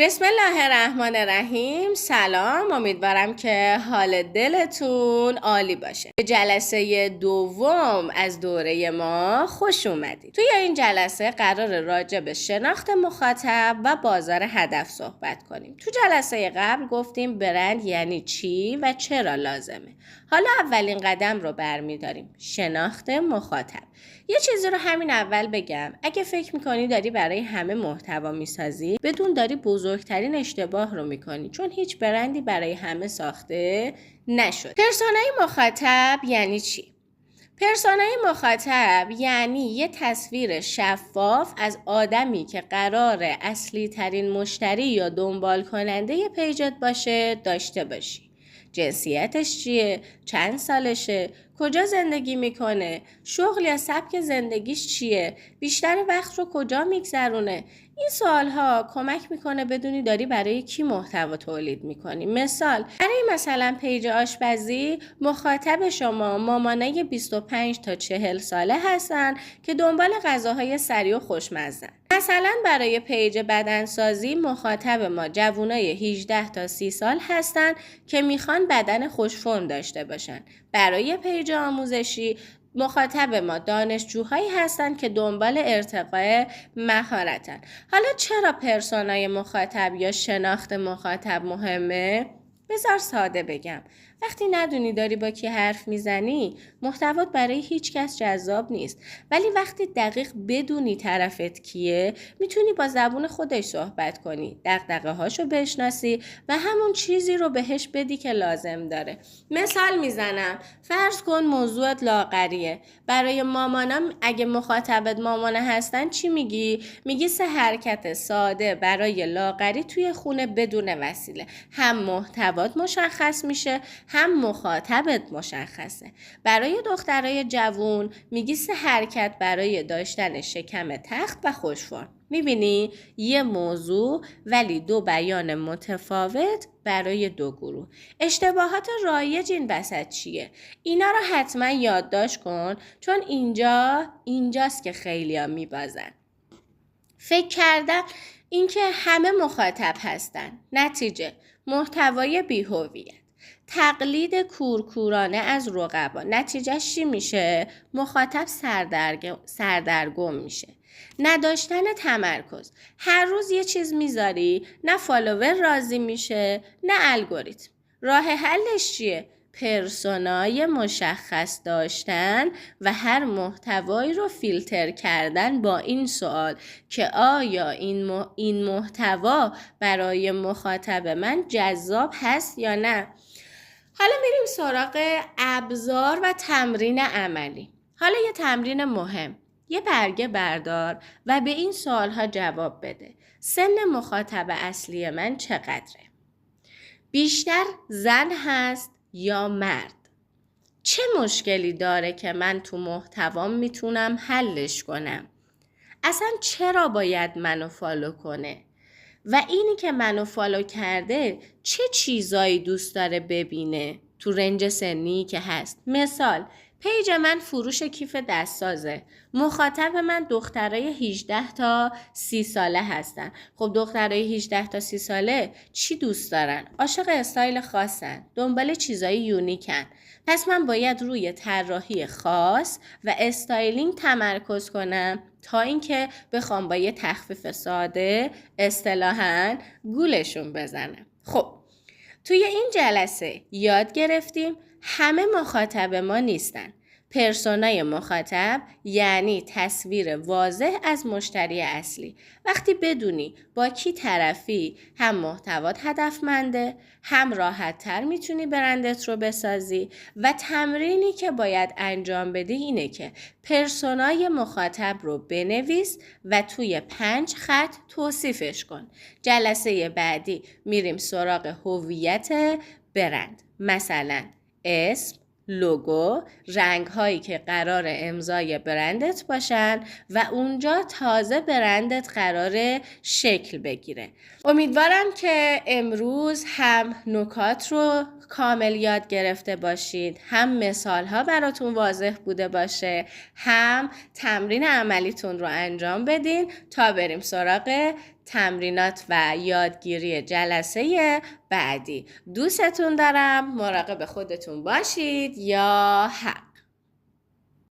بسم الله الرحمن الرحیم. سلام، امیدوارم که حال دلتون عالی باشه. به جلسه دوم از دوره ما خوش اومدید. توی این جلسه قرار راجع به شناخت مخاطب و بازار هدف صحبت کنیم. تو جلسه قبل گفتیم برند یعنی چی و چرا لازمه. حالا اولین قدم رو برمیداریم، شناخت مخاطب. یه چیزی رو همین اول بگم، اگه فکر میکنی داری برای همه محتوا میسازی، بدون داری بزرگترین اشتباه رو میکنی، چون هیچ برندی برای همه ساخته نشد. پرسونای مخاطب یعنی چی؟ پرسونای مخاطب یعنی یه تصویر شفاف از آدمی که قراره اصلی ترین مشتری یا دنبال کننده پیجت باشه داشته باشی. جنسیتش چیه؟ چند سالشه؟ کجا زندگی میکنه؟ شغل یا سبک زندگیش چیه؟ بیشتر وقت رو کجا میگذرونه؟ این سوالها کمک میکنه بدونی داری برای کی محتوا تولید میکنی. مثلا پیج آشپزی مخاطب شما مامانای 25 تا 40 ساله هستن که دنبال غذاهای سریع و خوشمزه. مثلا برای پیج بدنسازی مخاطب ما جوونای 18 تا 30 سال هستن که میخوان بدن خوش فرم داشته باشن. برای پیج آموزشی مخاطب ما دانشجوهایی هستن که دنبال ارتقاء مهارتن. حالا چرا پرسونای مخاطب یا شناخت مخاطب مهمه؟ بذار ساده بگم. وقتی ندونی داری با کی حرف میزنی، محتوات برای هیچ کس جذاب نیست. ولی وقتی دقیق بدونی طرفت کیه، میتونی با زبون خودش صحبت کنی، دغدغه هاشو بشناسی و همون چیزی رو بهش بدی که لازم داره. مثال میزنم، فرض کن موضوعت لاغریه. برای مامانم اگه مخاطبت مامانه هستن چی میگی؟ میگی 3 حرکت ساده برای لاغری توی خونه بدون وسیله. هم محتوات مشخص میشه، هم مخاطبت مشخصه. برای دخترای جوون میگی 3 حرکت برای داشتن شکم تخت و خوش‌فرم. میبینی؟ یه موضوع ولی 2 بیان متفاوت برای 2 گروه. اشتباهات رایج این وسط چیه؟ اینا رو حتما یادداشت کن، چون اینجاست که خیلیا میبازن. فکر کردم اینکه همه مخاطب هستن. نتیجه محتوای بی‌هویت، تقلید کورکورانه از رقبا. نتیجهش چی میشه؟ مخاطب سردرگم میشه. نداشتن تمرکز. هر روز یه چیز میذاری، نه فالوور راضی میشه نه الگوریتم. راه حلش چیه؟ پرسونای مشخص داشتن و هر محتوایی رو فیلتر کردن با این سوال که آیا این محتوا برای مخاطب من جذاب هست یا نه. حالا میریم سراغ ابزار و تمرین عملی. حالا یه تمرین مهم. یه برگه بردار و به این سوالها جواب بده. سن مخاطب اصلی من چقدره؟ بیشتر زن هست یا مرد؟ چه مشکلی داره که من تو محتوام میتونم حلش کنم؟ اصلا چرا باید منو فالو کنه؟ و اینی که منو فالو کرده چه چیزایی دوست داره ببینه تو رنج سنی که هست. مثال، پیج من فروش کیف دستسازه. مخاطب من دخترای 18 تا 30 ساله هستن. خب دخترای 18 تا 30 ساله چی دوست دارن؟ عاشق استایل خاصن، دنبال چیزای یونیکن. پس من باید روی طراحی خاص و استایلینگ تمرکز کنم تا اینکه بخوام با یه تخفیف ساده اصطلاحاً گولشون بزنم. خب توی این جلسه یاد گرفتیم همه مخاطب ما نیستن. پرسونای مخاطب یعنی تصویر واضح از مشتری اصلی. وقتی بدونی با کی طرفی، هم محتوات هدفمنده، هم راحت تر میتونی برندت رو بسازی. و تمرینی که باید انجام بدی اینه که پرسونای مخاطب رو بنویس و توی 5 خط توصیفش کن. جلسه بعدی میریم سراغ هویت برند، مثلا اسم، لوگو، رنگ هایی که قرار امضای برندت باشن و اونجا تازه برندت قراره شکل بگیره. امیدوارم که امروز هم نکات رو کامل یاد گرفته باشید، هم مثال ها براتون واضح بوده باشه، هم تمرین عملیتون رو انجام بدین تا بریم سراغ تمرینات و یادگیری جلسه بعدی. دوستتون دارم، مراقب خودتون باشید. یا حق.